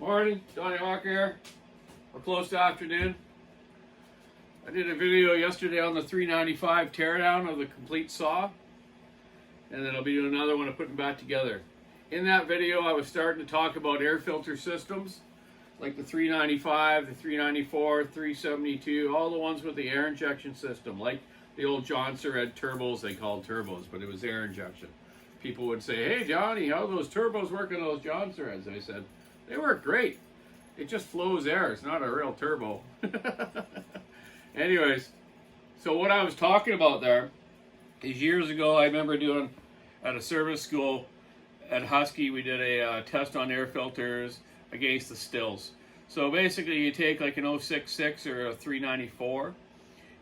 Morning, Donny Walker here. We're close to afternoon. I did a video yesterday on the 395 teardown of the complete saw, and then I'll be doing another one of putting back together. In that video, I was starting to talk about air filter systems, like the 395, the 394, 372, all the ones with the air injection system, like the old John Surred turbos, they called turbos, but it was air injection. People would say, "Hey Johnny, how do those turbos work on those John Surreds?" I said, they work great. It just flows air. It's not a real turbo. Anyways, so what I was talking about there is years ago, I remember doing at a service school at Husky, we did a test on air filters against the stills. So basically you take like an 066 or a 394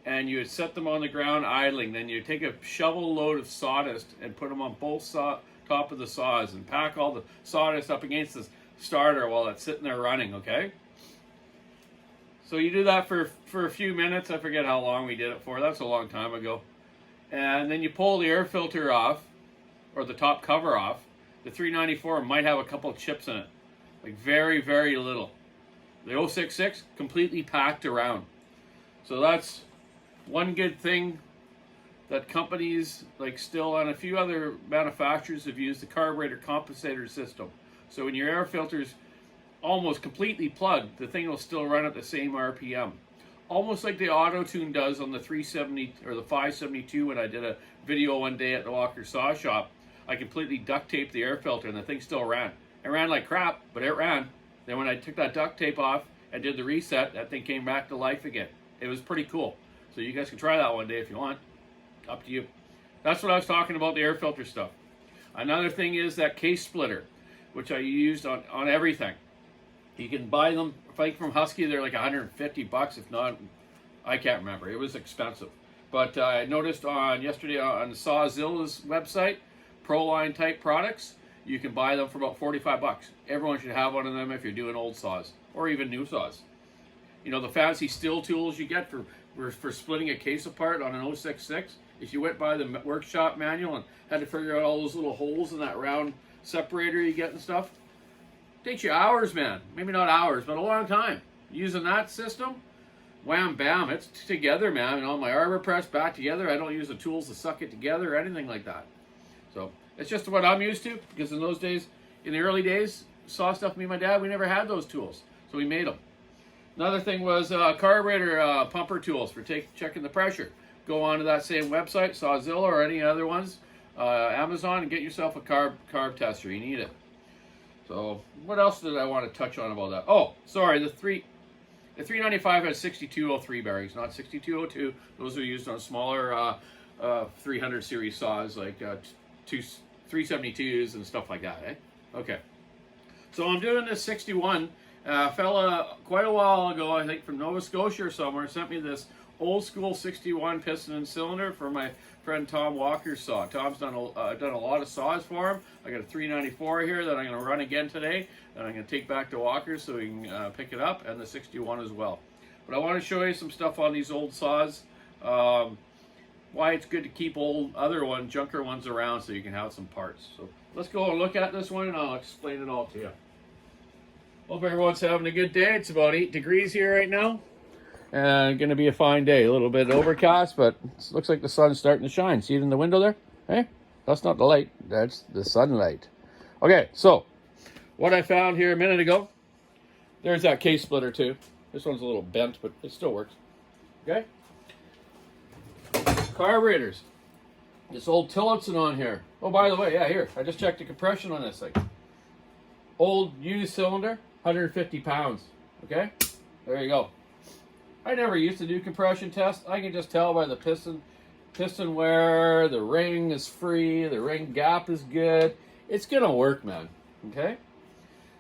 and you would set them on the ground idling. Then you take a shovel load of sawdust and put them on both top of the saws and pack all the sawdust up against the starter while it's sitting there running, okay? So you do that for a few minutes. I forget how long we did it for. That's a long time ago. And then you pull the air filter off, or the top cover off. The 394 might have a couple of chips in it, like very, very little. The 066 completely packed around. So that's one good thing that companies like Still and a few other manufacturers have used, the carburetor compensator system. So when your air filter's almost completely plugged, the thing will still run at the same RPM. Almost like the auto tune does on the 370 or the 572 when I did a video one day at the Walker Saw Shop. I completely duct taped the air filter and the thing still ran. It ran like crap, but it ran. Then when I took that duct tape off and did the reset, that thing came back to life again. It was pretty cool. So you guys can try that one day if you want. Up to you. That's what I was talking about, the air filter stuff. Another thing is that case splitter, which I used on everything. You can buy them, like from Husky, they're like 150 bucks, if not, I can't remember. It was expensive. But I noticed yesterday on Sawzilla's website, ProLine type products, you can buy them for about 45 bucks. Everyone should have one of them if you're doing old saws, or even new saws. You know, the fancy Still tools you get for splitting a case apart on an 066, if you went by the workshop manual and had to figure out all those little holes in that round separator you get and stuff, takes you hours, man. Maybe not hours, but a long time. Using that system, wham, bam, it's together, man. And all my arbor press back together. I don't use the tools to suck it together or anything like that. So it's just what I'm used to, because in those days, in the early days, saw stuff, me and my dad, we never had those tools. So we made them. Another thing was carburetor pumper tools for checking the pressure. Go on to that same website, Sawzilla or any other ones, Amazon, and get yourself a carb tester. You need it. So what else did I want to touch on about that? Oh, sorry, the 395 has 6203 bearings, not 6202. Those are used on smaller 300 series saws, like 372s and stuff like that, eh? Okay. So I'm doing this 61. A fella quite a while ago, I think from Nova Scotia or somewhere, sent me this old school 61 piston and cylinder for my friend Tom Walker's saw. Tom's done a lot of saws for him. I got a 394 here that I'm going to run again today, and I'm going to take back to Walker so he can pick it up, and the 61 as well. But I want to show you some stuff on these old saws, why it's good to keep old junker ones around so you can have some parts. So let's go and look at this one, and I'll explain it all to you. Hope everyone's having a good day. It's about 8 degrees here right now. And going to be a fine day. A little bit overcast, but it looks like the sun's starting to shine. See it in the window there? Hey, that's not the light. That's the sunlight. Okay, so what I found here a minute ago, there's that case splitter too. This one's a little bent, but it still works. Okay? Carburetors. This old Tillotson on here. Oh, by the way, yeah, here. I just checked the compression on this thing. Old used cylinder, 150 pounds. Okay? There you go. I never used to do compression tests. I can just tell by the piston wear, the ring is free, the ring gap is good. It's gonna work, man. Okay?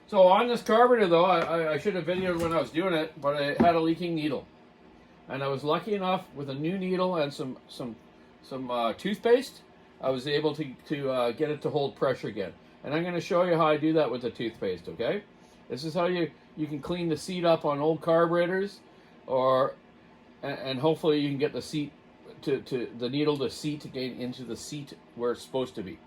So on this carburetor though, I should have videoed when I was doing it, but I had a leaking needle. And I was lucky enough with a new needle and some toothpaste, I was able to get it to hold pressure again. And I'm gonna show you how I do that with the toothpaste, okay? This is how you can clean the seat up on old carburetors, and hopefully you can get the seat the needle to seat again into the seat where it's supposed to be,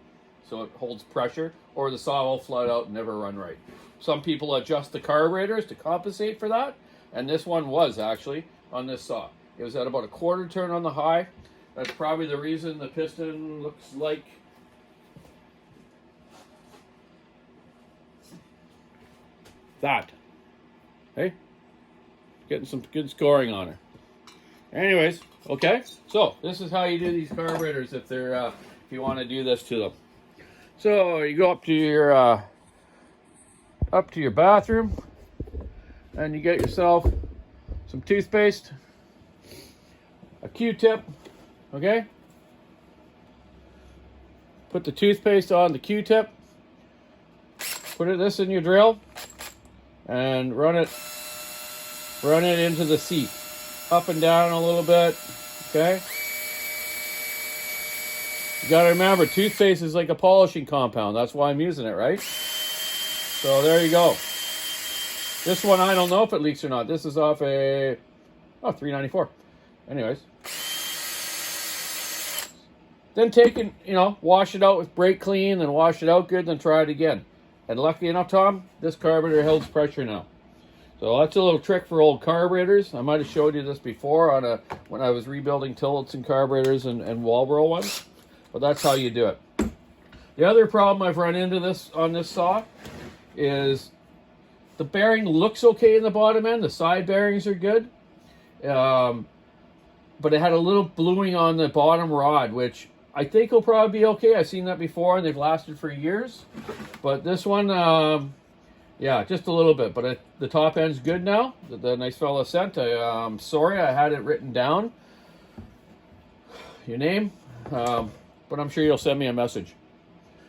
so it holds pressure, or the saw will flood out and never run right. Some people adjust the carburetors to compensate for that, and this one was actually on this saw. It was at about a quarter turn on the high. That's probably the reason the piston looks like that. Hey, getting some good scoring on her. Anyways, okay, so this is how you do these carburetors if they're if you want to do this to them. So you go up to your bathroom and you get yourself some toothpaste, a Q-tip, okay? Put the toothpaste on the Q-tip, put this in your drill, and run it into the seat, up and down a little bit, okay? You gotta remember, toothpaste is like a polishing compound. That's why I'm using it, right? So there you go. This one, I don't know if it leaks or not. This is off a, $3.94. Anyways. Then take it, wash it out with brake clean, then wash it out good, then try it again. And lucky enough, Tom, this carburetor holds pressure now. So that's a little trick for old carburetors. I might have showed you this before when I was rebuilding Tillotson carburetors and Walbro ones. But that's how you do it. The other problem I've run into on this saw is the bearing looks okay in the bottom end. The side bearings are good. But it had a little bluing on the bottom rod, which I think will probably be okay. I've seen that before, and they've lasted for years. But this one, yeah, just a little bit. But the top end's good now. The nice fella sent. I'm sorry, I had it written down. Your name. But I'm sure you'll send me a message.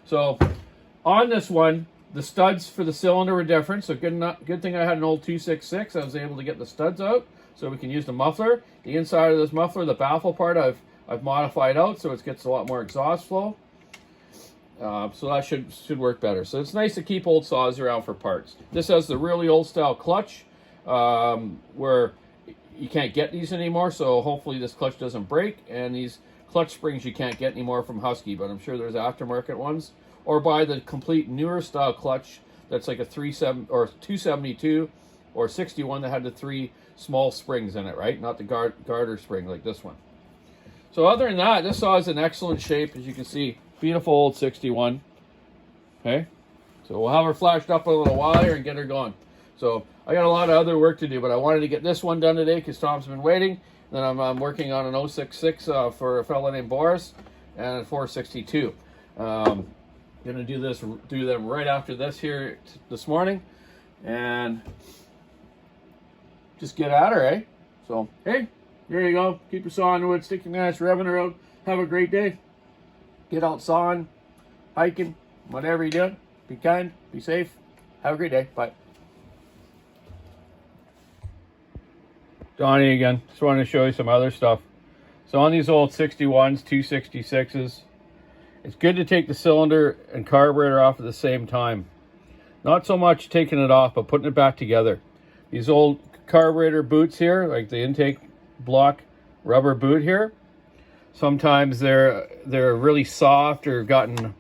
So, on this one, the studs for the cylinder were different. So, good thing I had an old 266. I was able to get the studs out, so we can use the muffler. The inside of this muffler, the baffle part, I've modified out, so it gets a lot more exhaust flow. So that should work better. So it's nice to keep old saws around for parts. This has the really old style clutch, where you can't get these anymore. So hopefully this clutch doesn't break, and these clutch springs you can't get anymore from Husky, but I'm sure there's aftermarket ones. Or buy the complete newer style clutch that's like a 272 or 61 that had the 3 small springs in it, right? Not the garter spring like this one. So other than that, this saw is in excellent shape, as you can see. Beautiful old 61. Okay, so we'll have her flashed up a little while here and get her going. So I got a lot of other work to do, but I wanted to get this one done today because Tom's been waiting. Then I'm working on an 066 for a fella named Boris and a 462. Gonna do them right after this here this morning, and just get at her, eh? So hey, there you go. Keep your saw in the wood, stick your knives, revving her out. Have a great day. Get out sawing, hiking, whatever you do. Be kind, be safe. Have a great day. Bye. Donny again. Just wanted to show you some other stuff. So on these old 61s, 266s, it's good to take the cylinder and carburetor off at the same time. Not so much taking it off, but putting it back together. These old carburetor boots here, like the intake block rubber boot here, sometimes they're really soft or gotten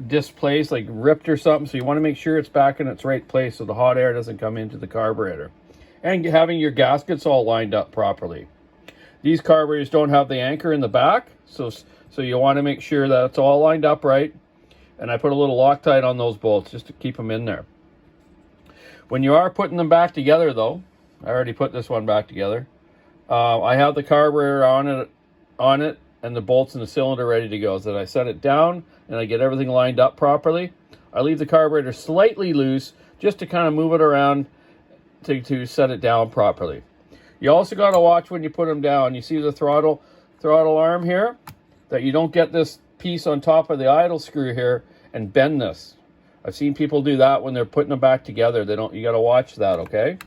displaced, like ripped or something. So you want to make sure it's back in its right place so the hot air doesn't come into the carburetor. And having your gaskets all lined up properly. These carburetors don't have the anchor in the back, so you want to make sure that it's all lined up right. And I put a little Loctite on those bolts just to keep them in there. When you are putting them back together, though, I already put this one back together. I have the carburetor on it and the bolts in the cylinder ready to go. So that I set it down and I get everything lined up properly. I leave the carburetor slightly loose just to kind of move it around to set it down properly. You also got to watch when you put them down. You see the throttle arm here, that you don't get this piece on top of the idle screw here and bend this. I've seen people do that when they're putting them back together. You got to watch that, okay?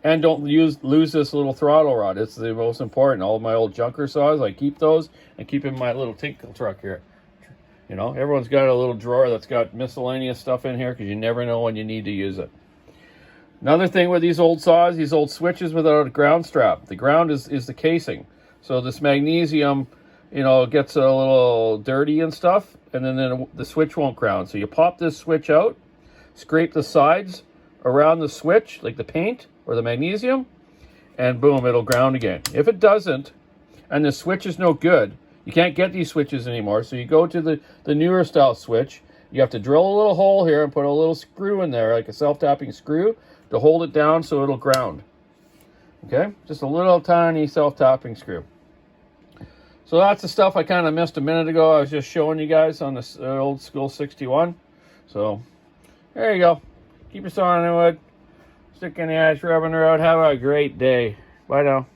And don't lose this little throttle rod. It's the most important. All of my old junker saws, I keep those and keep in my little tinkle truck here. You know, everyone's got a little drawer that's got miscellaneous stuff in here because you never know when you need to use it. Another thing with these old saws, these old switches without a ground strap. The ground is the casing. So this magnesium, gets a little dirty and stuff, and then the switch won't ground. So you pop this switch out, scrape the sides around the switch, like the paint or the magnesium, and boom, it'll ground again. If it doesn't, and the switch is no good, you can't get these switches anymore, so you go to the newer style switch. You have to drill a little hole here and put a little screw in there, like a self-tapping screw, to hold it down so it'll ground. Okay, just a little tiny self-tapping screw. So that's the stuff I kind of missed a minute ago. I was just showing you guys on this old school 61. So there you go. Keep your saw on the wood. Stick in the ash, rubbing her out. Have a great day. Bye now.